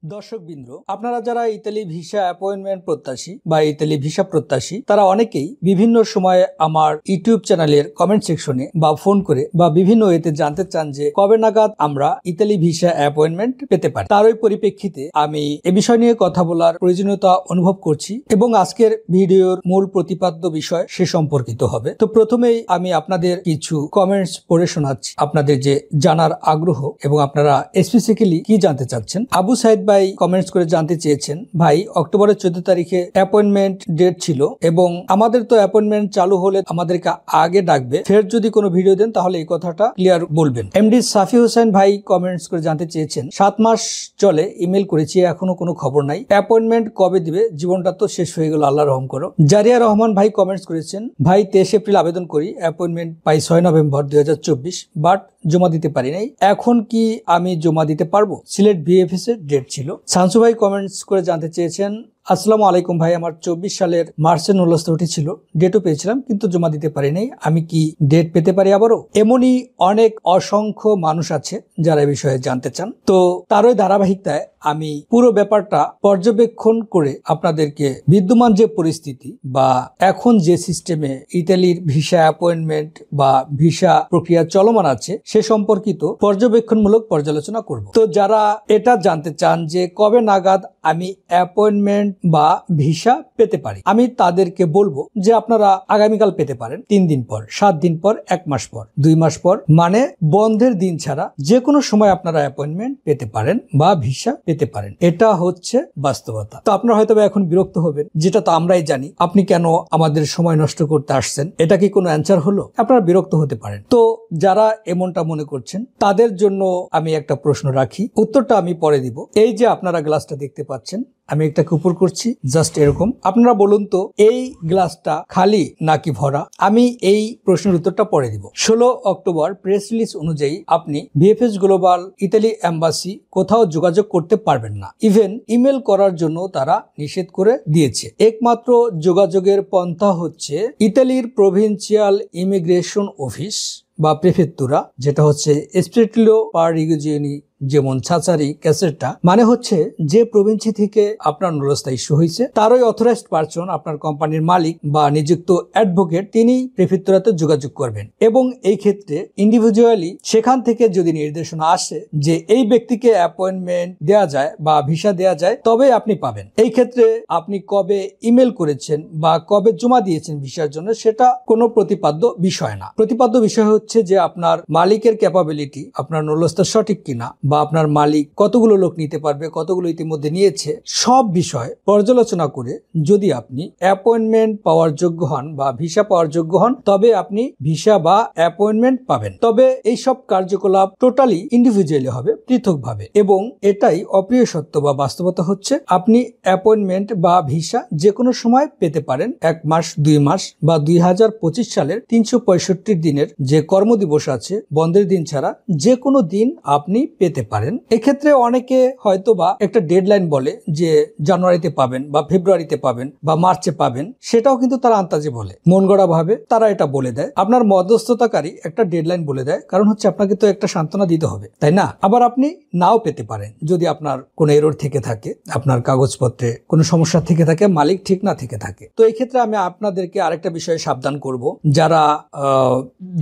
দর্শকবৃন্দ, আপনারা যারা ইতালি ভিসা অ্যাপয়েন্টমেন্ট প্রত্যাশী বা ইতালি ভিসা প্রত্যাশী তারা অনেকেই বিভিন্ন সময়ে আমার ইউটিউব চ্যানেলের কমেন্ট সেকশনে বা ফোন করে বা বিভিন্ন ওয়েতে জানতে চান যে কবে নাগাদ আমরা ইতালি ভিসা অ্যাপয়েন্টমেন্ট পেতে পারি। তার ওই পরিপ্রেক্ষিতে আমি এ বিষয় নিয়ে কথা বলার প্রয়োজনীয়তা অনুভব করছি এবং আজকের ভিডিওর মূল প্রতিপাদ্য বিষয় সে সম্পর্কিত হবে। তো প্রথমেই আমি আপনাদের কিছু কমেন্টস পড়ে শোনাচ্ছি, আপনাদের যে জানার আগ্রহ এবং আপনারা স্পেসিফিক্যালি কি জানতে চাচ্ছেন। আবু সাইদ ভাই কমেন্টস করে জানতে চেয়েছেন, ভাই অক্টোবরের 14 তারিখে অ্যাপয়েন্টমেন্ট ডেট ছিল এবং আমাদের তো অ্যাপয়েন্টমেন্ট চালু হলে আমাদেরকে আগে ডাকবে, ফের যদি কোনো ভিডিও দেন তাহলে এই কথাটা ক্লিয়ার বলবেন। এমডি সাফি হোসেন ভাই কমেন্টস করে জানতে চেয়েছেন, 7 মাস চলে ইমেল করেছি এখনো কোনো খবর নাই, অ্যাপয়েন্টমেন্ট কবে দিবে, জীবনটা তো শেষ হয়ে গেল, আল্লাহ রহম করো। জারিয়া রহমান ভাই কমেন্টস করেছেন, ভাই 23 এপ্রিল আবেদন করি, অ্যাপয়েন্টমেন্ট পাই 6 নভেম্বর 2024, বাট জমা দিতে পারি নাই, এখন কি আমি জমা দিতে পারবো? সিলেট বিএফএস এর ডেট ছিল। শামসু ভাই কমেন্টস করে জানতে চেয়েছেন, আসসালামু আলাইকুম ভাই, আমার 24 সালের মার্চের নুলস্থ উঠেছিল, ডেটও পেয়েছিলাম কিন্তু জমা দিতে পারি নাই, আমি কি ডেট পেতে পারি আবারও? এমনই অনেক অসংখ্য মানুষ আছে যারা এই বিষয়ে জানতে চান। তো তারই ধারাবাহিকতায় আমি পুরো ব্যাপারটা পর্যবেক্ষণ করে আপনাদেরকে বিদ্যমান যে পরিস্থিতি বা এখন যে সিস্টেমে ইতালির ভিসা অ্যাপয়েন্টমেন্ট বা ভিসা প্রক্রিয়া চলমান আছে সে সম্পর্কিত পর্যবেক্ষণমূলক পর্যালোচনা করব। তো যারা এটা জানতে চান যে কবে নাগাদ আমি অ্যাপয়েন্টমেন্ট বা ভিসা পেতে পারি, আমি তাদেরকে বলবো যে আপনারা আগামীকাল পেতে পারেন, 3 দিন পর, 7 দিন পর, 1 মাস পর, 2 মাস পর, মানে বন্ধের দিন ছাড়া যে কোনো সময় আপনারা অ্যাপয়েন্টমেন্ট পেতে পারেন বা ভিসা পেতে পারেন। এটা হচ্ছে বাস্তবতা। তো আপনারা হয়তো এখন বিরক্ত হবেন, যেটা তো আমরাই জানি, আপনি কেন আমাদের সময় নষ্ট করতে আসছেন, এটা কি কোনো অ্যান্সার হলো? আপনারা বিরক্ত হতে পারেন। তো যারা এমনটা মনে করছেন তাদের জন্য আমি একটা প্রশ্ন রাখি, উত্তরটা আমি পরে দিব। এই যে আপনারা গ্লাসটা দেখতে পাচ্ছেন, আমি এটাকে উপর করছি জাস্ট এরকম, আপনারা বলুন তো এই গ্লাসটা খালি নাকি ভরা? আমি এই প্রশ্নের উত্তরটা পরে দিব। 16 অক্টোবর প্রেস রিলিজ অনুযায়ী আপনি ভিএফএস গ্লোবাল ইতালি এম্বাসি কোথাও যোগাযোগ করতে পারবেন না, ইভেন ইমেল করার জন্য তারা নিষেধ করে দিয়েছে। একমাত্র যোগাযোগের পন্থা হচ্ছে ইতালির প্রভিন্সিয়াল ইমিগ্রেশন অফিস বা প্রেফেক্তুরা, যেটা হচ্ছে এসপ্রেটিলো পার রিগিওনি, যেমন ছাচারি ক্যাসেটটা, মানে হচ্ছে যে প্রভিন্সি থেকে আপনার নুলস্থা ইস্যু হয়েছে তারই অথরাইজড পারসন, আপনার কোম্পানির মালিক বা নিযুক্ত অ্যাডভোকেট, তিনি প্রেফেক্তুরাতে যোগাযোগ করবেন এবং এই ক্ষেত্রে ইন্ডিভিজুয়ালি সেখান থেকে যদি নির্দেশনা আসে যে এই ব্যক্তিকে অ্যাপয়েন্টমেন্ট দেওয়া যায় বা ভিসা দেওয়া যায় তবে আপনি পাবেন। এই ক্ষেত্রে আপনি কবে ইমেল করেছেন বা কবে জমা দিয়েছেন ভিসার জন্য সেটা কোনো প্রতিপাদ্য বিষয় না। প্রতিপাদ্য বিষয় হচ্ছে যে আপনার মালিকের ক্যাপাবিলিটি, আপনার নুলস্থা সঠিক কিনা, বা আপনার মালিক কতগুলো লোক নিতে পারবে, কতগুলো ইতিমধ্যে নিয়েছে, সব বিষয় পর্যালোচনা করে যদি আপনি অ্যাপয়েন্টমেন্ট পাওয়ার যোগ্য হন বা ভিসা পাওয়ার যোগ্য হন তবে আপনি ভিসা বা অ্যাপয়েন্টমেন্ট পাবেন। তবে এই সব কার্যকলাপ টোটালি ইন্ডিভিজুয়ালি হবে, পৃথকভাবে, এবং এটাই অপ্রিয় সত্য বা বাস্তবতা হচ্ছে আপনি অ্যাপয়েন্টমেন্ট বা ভিসা যে কোনো সময় পেতে পারেন। 1 মাস, 2 মাস বা 2025 সালের 365 দিনের যে কর্মদিবস আছে বন্ধের দিন ছাড়া যে কোনো দিন আপনি পেতে পারেন। এক্ষেত্রে অনেকে হয়তোবা একটা ডেডলাইন বলে যে জানুয়ারিতে পাবেন বা ফেব্রুয়ারিতে পাবেন বা মার্চে পাবেন, সেটাও কিন্তু তারা আন্তাজে বলে, মন গড়া ভাবে তারা এটা বলে দেয়। আপনার মধ্যস্থতাকারী একটা ডেডলাইন বলে দেয়, কারণ হচ্ছে আপনাকে তো একটা সান্ত্বনা দিতে হবে, তাই না? আবার আপনি নাও পেতে পারেন যদি আপনার কোনো এরর থেকে থাকে, আপনার কাগজপত্রে কোনো সমস্যা থেকে থাকে, মালিক ঠিক না থেকে থাকে। তো এই ক্ষেত্রে আমি আপনাদেরকে আরেকটা বিষয়ে সাবধান করব, যারা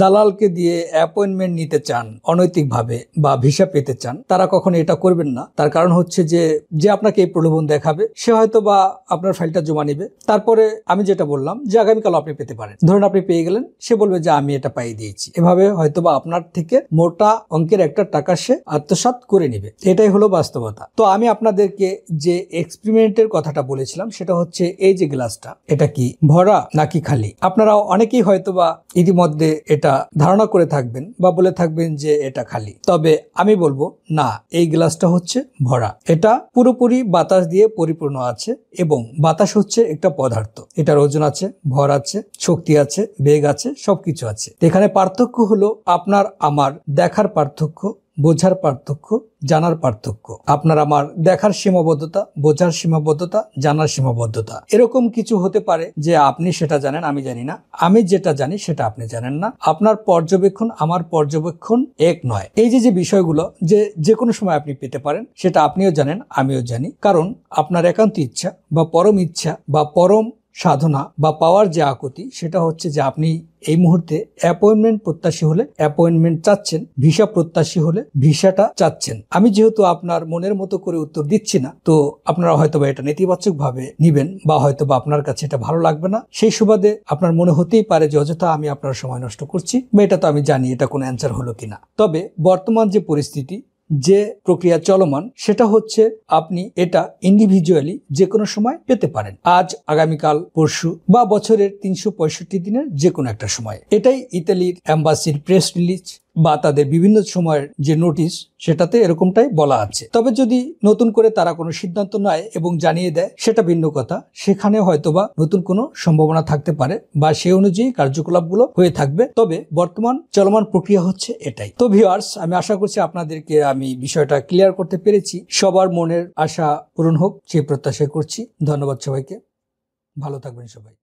দালালকে দিয়ে অ্যাপয়েন্টমেন্ট নিতে চান অনৈতিকভাবে বা ভিসা পেতে চান তারা কখনো এটা করবেন না। তার কারণ হচ্ছে যে আপনাকে এই প্রলোভন দেখাবে সে হয়তো বা আপনার ফাইলটা জমা নিবে, তারপরে আমি যেটা বললাম যে আগামীকাল আপনি পেতে পারেন, ধরুন আপনি পেয়ে গেলেন, সে বলবে যে আমি এটা পাইয়ে দিয়েছি, এভাবে হয়তো বা আপনার থেকে মোটা অঙ্কের একটা টাকা সে আত্মসাৎ করে নিবে। এটাই হলো বাস্তবতা। তো আমি আপনাদেরকে যে এক্সপেরিমেন্টের কথাটা বলেছিলাম সেটা হচ্ছে এই যে গ্লাসটা, এটা কি ভরা নাকি খালি? আপনারা অনেকেই হয়তো বা ইতিমধ্যে এটা ধারণা করে থাকবেন বা বলে থাকবেন যে এটা খালি, তবে আমি বলবো না, এই গ্লাসটা হচ্ছে ভরা, এটা পুরোপুরি বাতাস দিয়ে পরিপূর্ণ আছে এবং বাতাস হচ্ছে একটা পদার্থ, এটার ওজন আছে, ভর আছে, শক্তি আছে, বেগ আছে, সবকিছু আছে। এখানে পার্থক্য হলো আপনার আমার দেখার পার্থক্য, বোঝার পার্থক্য, জানার পার্থক্য, আপনার আমার দেখার সীমাবদ্ধতা, বোঝার সীমাবদ্ধতা, জানার সীমাবদ্ধতা। এরকম কিছু হতে পারে যে আপনি সেটা জানেন, আমি জানি না, আমি যেটা জানি সেটা আপনি জানেন না, আপনার পর্যবেক্ষণ আমার পর্যবেক্ষণ এক নয়। এই যে বিষয়গুলো যে কোনো সময় আপনি পেতে পারেন, সেটা আপনিও জানেন, আমিও জানি। কারণ আপনার একান্ত ইচ্ছা বা পরম ইচ্ছা বা পরম সাধনা বা পাওয়ার যে আকুতি, সেটা হচ্ছে যে আপনি এই মুহূর্তে অ্যাপয়েন্টমেন্ট প্রত্যাশী হলে অ্যাপয়েন্টমেন্ট চাচ্ছেন, ভিসা প্রত্যাশী হলে ভিসাটা চাচ্ছেন। আমি যেহেতু আপনার মনের মতো করে উত্তর দিচ্ছি না, তো আপনারা হয়তোবা এটা নেতিবাচক ভাবে নিবেন বা হয়তোবা আপনার কাছে এটা ভালো লাগবে না। সেই সুবাদে আপনার মনে হতেই পারে যে অযথা আমি আপনার সময় নষ্ট করছি, বা এটা তো আমি জানি এটা কোনো অ্যান্সার হলো কিনা। তবে বর্তমান যে পরিস্থিতি, যে প্রক্রিয়া চলমান, সেটা হচ্ছে আপনি এটা ইন্ডিভিজুয়ালি যে কোনো সময় পেতে পারেন, আজ, আগামীকাল, পরশু বা বছরের 365 দিনের যে কোনো একটা সময়। এটাই ইতালির এম্বাসির প্রেস রিলিজ বা তাদের বিভিন্ন সময়ের যে নোটিশ, সেটাতে এরকমটাই বলা আছে। তবে যদি নতুন করে তারা কোনো সিদ্ধান্ত নেয় এবং জানিয়ে দেয়, সেটা ভিন্ন কথা। সেখানে হয়তোবা নতুন কোনো সম্ভাবনা থাকতে পারে বা সেই অনুযায়ী কার্যকলাপগুলো হয়ে থাকবে। তবে বর্তমান চলমান প্রক্রিয়া হচ্ছে এটাই। তো ভিউয়ার্স, আমি আশা করছি আপনাদেরকে আমি বিষয়টা ক্লিয়ার করতে পেরেছি। সবার মনের আশা পূরণ হোক সেই প্রত্যাশা করছি। ধন্যবাদ সবাইকে, ভালো থাকবেন সবাই।